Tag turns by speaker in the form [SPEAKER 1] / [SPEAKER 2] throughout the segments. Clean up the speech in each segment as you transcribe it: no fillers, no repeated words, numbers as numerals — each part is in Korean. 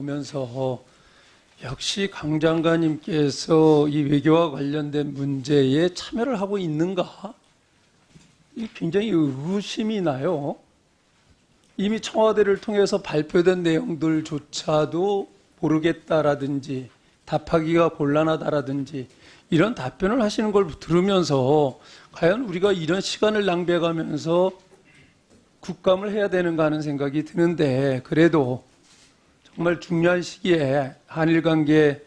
[SPEAKER 1] 보면서 역시 강 장관님께서 이 외교와 관련된 문제에 참여를 하고 있는가? 굉장히 의구심이 나요. 이미 청와대를 통해서 발표된 내용들조차도 모르겠다라든지 답하기가 곤란하다라든지 이런 답변을 하시는 걸 들으면서 과연 우리가 이런 시간을 낭비해가면서 국감을 해야 되는가 하는 생각이 드는데, 그래도 정말 중요한 시기에 한일 관계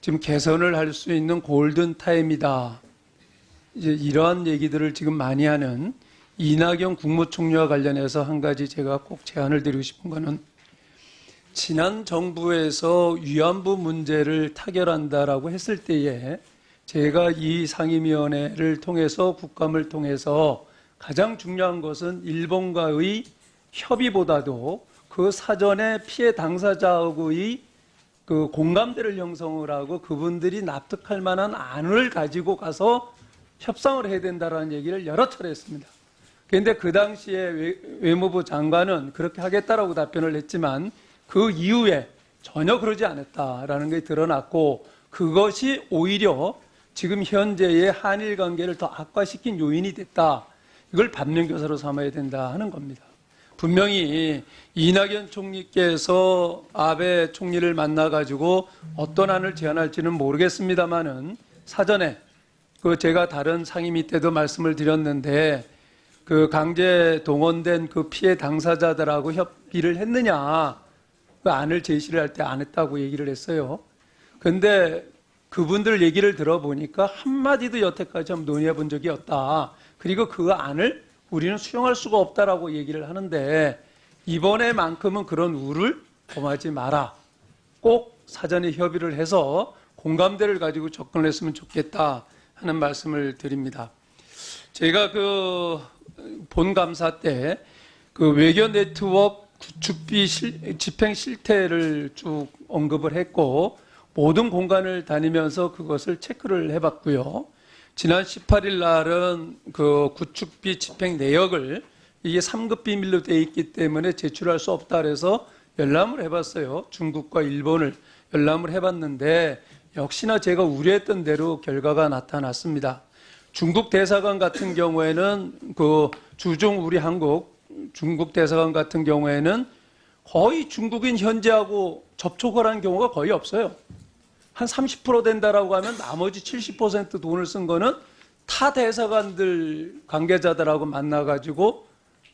[SPEAKER 1] 지금 개선을 할 수 있는 골든 타임이다. 이제 이러한 얘기들을 지금 많이 하는 이낙연 국무총리와 관련해서 한 가지 제가 꼭 제안을 드리고 싶은 거는, 지난 정부에서 위안부 문제를 타결한다라고 했을 때에 제가 이 상임위원회를 통해서 국감을 통해서 가장 중요한 것은 일본과의 협의보다도 그 사전에 피해 당사자하고의 그 공감대를 형성을 하고 그분들이 납득할 만한 안을 가지고 가서 협상을 해야 된다는 얘기를 여러 차례 했습니다. 그런데 그 당시에 외무부 장관은 그렇게 하겠다라고 답변을 했지만 그 이후에 전혀 그러지 않았다라는 게 드러났고, 그것이 오히려 지금 현재의 한일 관계를 더 악화시킨 요인이 됐다. 이걸 반면교사로 삼아야 된다 하는 겁니다. 분명히 이낙연 총리께서 아베 총리를 만나가지고 어떤 안을 제안할지는 모르겠습니다만은, 사전에 그 제가 다른 상임위 때도 말씀을 드렸는데, 그 강제 동원된 그 피해 당사자들하고 협의를 했느냐, 그 안을 제시를 할 때 안 했다고 얘기를 했어요. 그런데 그분들 얘기를 들어보니까 한마디도 여태까지 논의해 본 적이 없다. 그리고 그 안을 우리는 수용할 수가 없다라고 얘기를 하는데, 이번에만큼은 그런 우를 범하지 마라. 꼭 사전에 협의를 해서 공감대를 가지고 접근을 했으면 좋겠다 하는 말씀을 드립니다. 제가 그 본감사 때 그 외교 네트워크 구축비 집행 실태를 쭉 언급을 했고, 모든 공간을 다니면서 그것을 체크를 해봤고요. 지난 18일 날은 그 구축비 집행 내역을 이게 3급 비밀로 되어 있기 때문에 제출할 수 없다 그래서 열람을 해봤어요. 중국과 일본을 열람을 해봤는데 역시나 제가 우려했던 대로 결과가 나타났습니다. 중국 대사관 같은 경우에는 그 주중 우리 한국 중국 대사관 같은 경우에는 거의 중국인 현지하고 접촉을 한 경우가 거의 없어요. 한 30% 된다라고 하면 나머지 70% 돈을 쓴 거는 타 대사관들 관계자들하고 만나가지고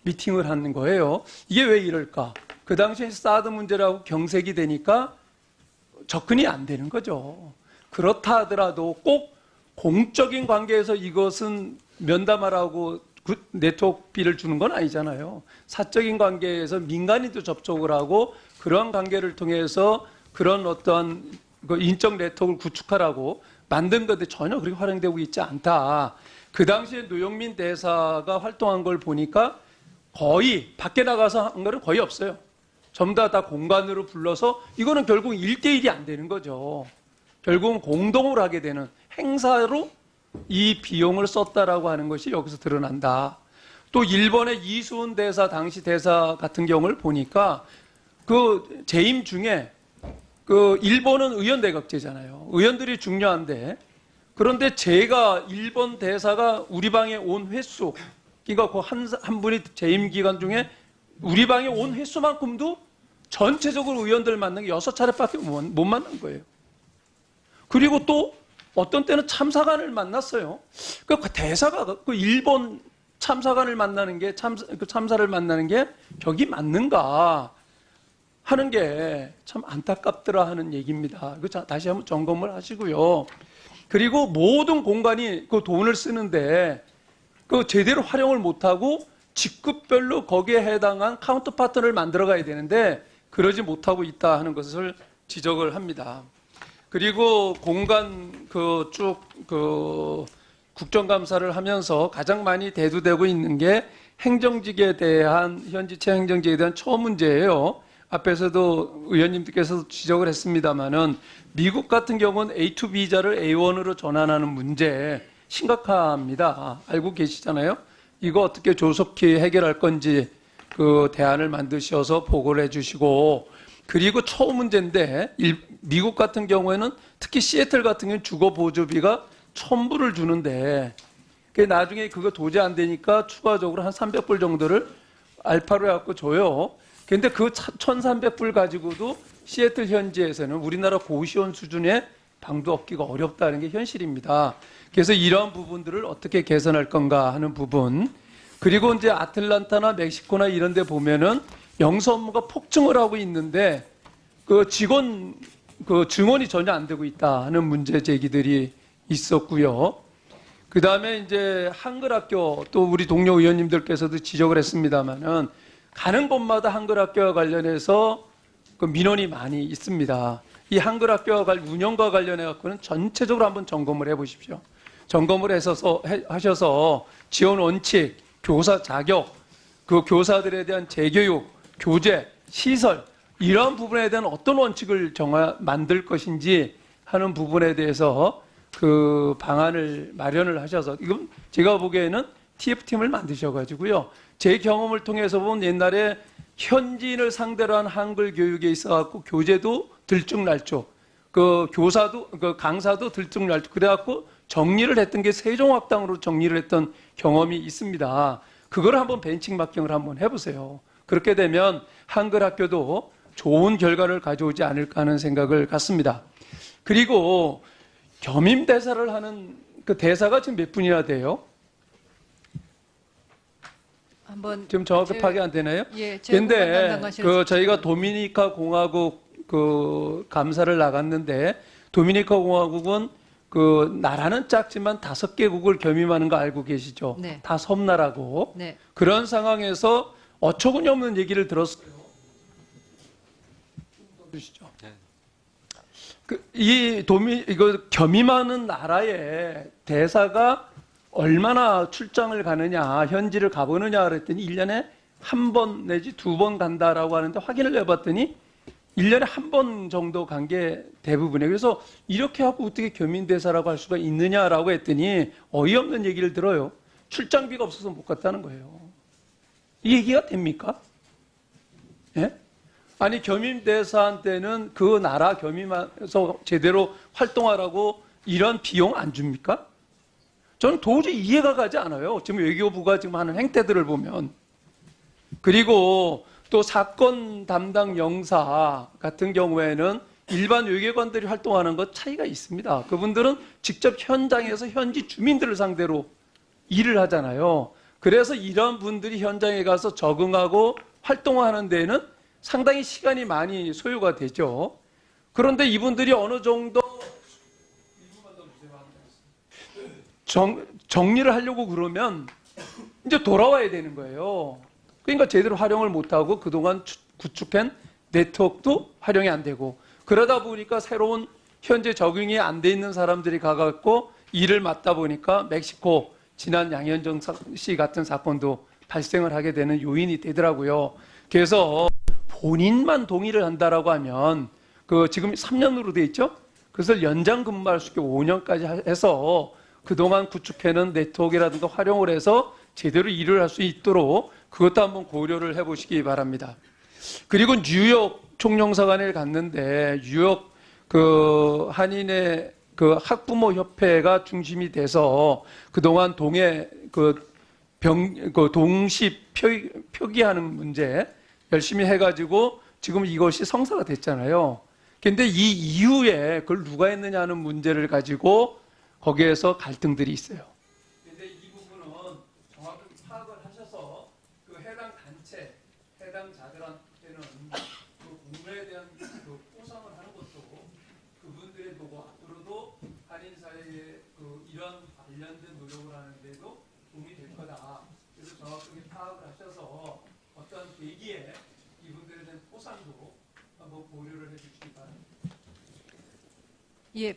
[SPEAKER 1] 미팅을 하는 거예요. 이게 왜 이럴까? 그 당시에 사드 문제라고 경색이 되니까 접근이 안 되는 거죠. 그렇다 하더라도 꼭 공적인 관계에서 이것은 면담하라고 그 네트워크비를 주는 건 아니잖아요. 사적인 관계에서 민간인도 접촉을 하고 그런 관계를 통해서 그런 어떠한 그 인적 네트워크를 구축하라고 만든 건데 전혀 그렇게 활용되고 있지 않다. 그 당시에 노영민 대사가 활동한 걸 보니까 거의 밖에 나가서 한 거는 거의 없어요. 전부 다 공간으로 불러서, 이거는 결국 1대1이 안 되는 거죠. 결국은 공동으로 하게 되는 행사로 이 비용을 썼다라고 하는 것이 여기서 드러난다. 또 일본의 이수훈 대사, 당시 대사 같은 경우를 보니까 그 재임 중에 그 일본은 의원 대각제잖아요. 의원들이 중요한데, 그런데 제가 일본 대사가 우리 방에 온 횟수, 그러니까 그 한 분이 재임 기간 중에 우리 방에 온 횟수만큼도 전체적으로 의원들 만난 게 6차례밖에 못 만난 거예요. 그리고 또 어떤 때는 참사관을 만났어요. 그 대사가 그 일본 참사관을 만나는 게 참사를 만나는 게 벽이 맞는가 하는 게 참 안타깝더라 하는 얘기입니다. 다시 한번 점검을 하시고요. 그리고 모든 공간이 그 돈을 쓰는데 그 제대로 활용을 못하고 직급별로 거기에 해당한 카운터파트를 만들어 가야 되는데 그러지 못하고 있다 하는 것을 지적을 합니다. 그리고 공간 국정감사를 하면서 가장 많이 대두되고 있는 게 행정직에 대한, 현지체 행정직에 대한 처우 문제예요. 앞에서도 의원님들께서 지적을 했습니다마는 미국 같은 경우는 A2 비자를 A1으로 전환하는 문제 심각합니다. 알고 계시잖아요. 이거 어떻게 조속히 해결할 건지 그 대안을 만드셔서 보고를 해주시고, 그리고 처음 문제인데 미국 같은 경우에는 특히 시애틀 같은 경우는 주거 보조비가 1,000불을 주는데 나중에 그거 도저히 안 되니까 추가적으로 한 300불 정도를 알파로 해갖고 줘요. 근데 그 1,300불 가지고도 시애틀 현지에서는 우리나라 고시원 수준의 방도 얻기가 어렵다는 게 현실입니다. 그래서 이러한 부분들을 어떻게 개선할 건가 하는 부분. 그리고 이제 아틀란타나 멕시코나 이런 데 보면은 영서 업무가 폭증을 하고 있는데 그 직원 그 증언이 전혀 안 되고 있다 하는 문제 제기들이 있었고요. 그 다음에 이제 한글학교 또 우리 동료 의원님들께서도 지적을 했습니다만은 가는 곳마다 한글학교와 관련해서 그 민원이 많이 있습니다. 이 한글학교와 운영과 관련해 갖고는 전체적으로 한번 점검을 해보십시오. 점검을 하셔서 지원 원칙, 교사 자격, 그 교사들에 대한 재교육, 교재, 시설 이러한 부분에 대한 어떤 원칙을 만들 것인지 하는 부분에 대해서 그 방안을 마련을 하셔서 이건 제가 보기에는 TF팀을 만드셔가지고요. 제 경험을 통해서 보면 옛날에 현지인을 상대로 한 한글 교육에 있어갖고 교재도 들쭉날쭉, 그 교사도 그 강사도 들쭉날쭉 그래갖고 정리를 했던 게 세종학당으로 정리를 했던 경험이 있습니다. 그걸 한번 벤치마킹을 한번 해보세요. 그렇게 되면 한글 학교도 좋은 결과를 가져오지 않을까 하는 생각을 갖습니다. 그리고 겸임 대사를 하는 그 대사가 지금 몇 분이나 돼요?
[SPEAKER 2] 한번
[SPEAKER 1] 지금 정확하게 안 되나요?
[SPEAKER 2] 예,
[SPEAKER 1] 근데 그 저희가 도미니카 공화국 그 감사를 나갔는데 도미니카 공화국은 그 나라는 작지만 5개국을 겸임하는 거 알고 계시죠?
[SPEAKER 2] 네.
[SPEAKER 1] 다 섬나라고.
[SPEAKER 2] 네.
[SPEAKER 1] 그런 상황에서 어처구니 없는 얘기를 들었어요. 주시죠. 이거 겸임하는 나라의 대사가 얼마나 출장을 가느냐, 현지를 가보느냐 그랬더니 1년에 한 번 내지 2번 간다라고 하는데 확인을 해봤더니 1년에 한 번 정도 간 게 대부분이에요. 그래서 이렇게 하고 어떻게 겸임대사라고 할 수가 있느냐라고 했더니 어이없는 얘기를 들어요. 출장비가 없어서 못 갔다는 거예요. 이 얘기가 됩니까? 예? 아니 겸임대사한테는 그 나라 겸임해서 제대로 활동하라고 이런 비용 안 줍니까? 저는 도저히 이해가 가지 않아요. 지금 외교부가 지금 하는 행태들을 보면. 그리고 또 사건 담당 영사 같은 경우에는 일반 외교관들이 활동하는 것 차이가 있습니다. 그분들은 직접 현장에서 현지 주민들을 상대로 일을 하잖아요. 그래서 이런 분들이 현장에 가서 적응하고 활동하는 데에는 상당히 시간이 많이 소요가 되죠. 그런데 이분들이 어느 정도 정리를 하려고 그러면 이제 돌아와야 되는 거예요. 그러니까 제대로 활용을 못하고 그동안 구축한 네트워크도 활용이 안 되고 그러다 보니까 새로운 현재 적응이 안 돼 있는 사람들이 가갖고 일을 맡다 보니까 멕시코 지난 양현종 씨 같은 사건도 발생을 하게 되는 요인이 되더라고요. 그래서 본인만 동의를 한다라고 하면 그 지금 3년으로 돼 있죠? 그것을 연장 근무할 수 있게 5년까지 해서 그동안 구축해놓은 네트워크라든가 활용을 해서 제대로 일을 할 수 있도록 그것도 한번 고려를 해보시기 바랍니다. 그리고 뉴욕 총영사관을 갔는데 뉴욕 그 한인의 그 학부모 협회가 중심이 돼서 그동안 동해 그 동시 표기하는 문제 열심히 해가지고 지금 이것이 성사가 됐잖아요. 근데 이 이후에 그걸 누가 했느냐 하는 문제를 가지고 거기에서 갈등들이 있어요. 근데 이 부분은 정확하게 파악을 하셔서 그 해당 단체, 해당 자들한테는 그 공로에 대한 그 포상을 하는 것도 그분들의 노고 앞으로도 한인 사회에 그 이런 관련된 노력을 하는데도 도움이 될 거다. 그래서 정확하게 파악을 하셔서 어떤 계기에 이분들에 대한 포상도 한번 고려를 해주시기 바랍니다.
[SPEAKER 2] 예,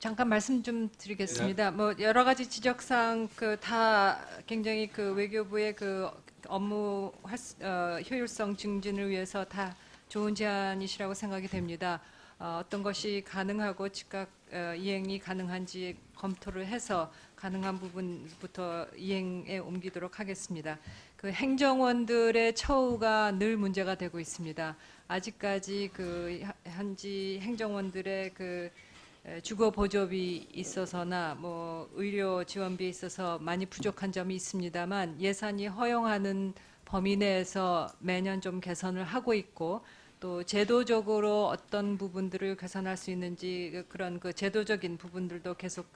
[SPEAKER 2] 잠깐 말씀 좀 드리겠습니다. 뭐 여러 가지 지적상 그 다 굉장히 그 외교부의 그 업무 효율성 증진을 위해서 다 좋은 제안이시라고 생각이 됩니다. 어떤 것이 가능하고 즉각 이행이 가능한지 검토를 해서 가능한 부분부터 이행에 옮기도록 하겠습니다. 그 행정원들의 처우가 늘 문제가 되고 있습니다. 아직까지 그 현지 행정원들의 그 주거 보조비 있어서나 뭐 의료 지원비에 있어서 많이 부족한 점이 있습니다만 예산이 허용하는 범위 내에서 매년 좀 개선을 하고 있고 또 제도적으로 어떤 부분들을 개선할 수 있는지 그런 그 제도적인 부분들도 계속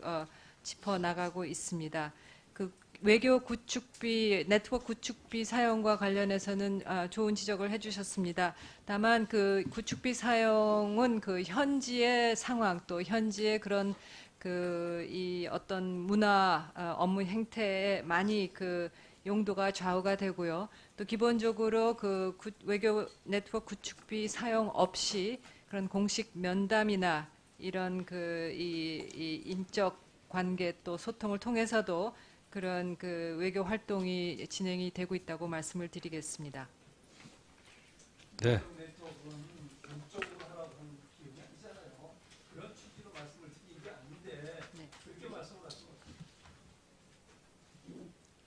[SPEAKER 2] 짚어 나가고 있습니다. 그 외교 구축비, 네트워크 구축비 사용과 관련해서는 좋은 지적을 해주셨습니다. 다만 그 구축비 사용은 그 현지의 상황 또 현지의 그런 그 이 어떤 문화 업무 행태에 많이 그 용도가 좌우가 되고요. 또 기본적으로 그 외교 네트워크 구축비 사용 없이 그런 공식 면담이나 이런 그 이 인적 관계 또 소통을 통해서도 그런 그 외교 활동이 진행이 되고 있다고 말씀을 드리겠습니다.
[SPEAKER 3] 네.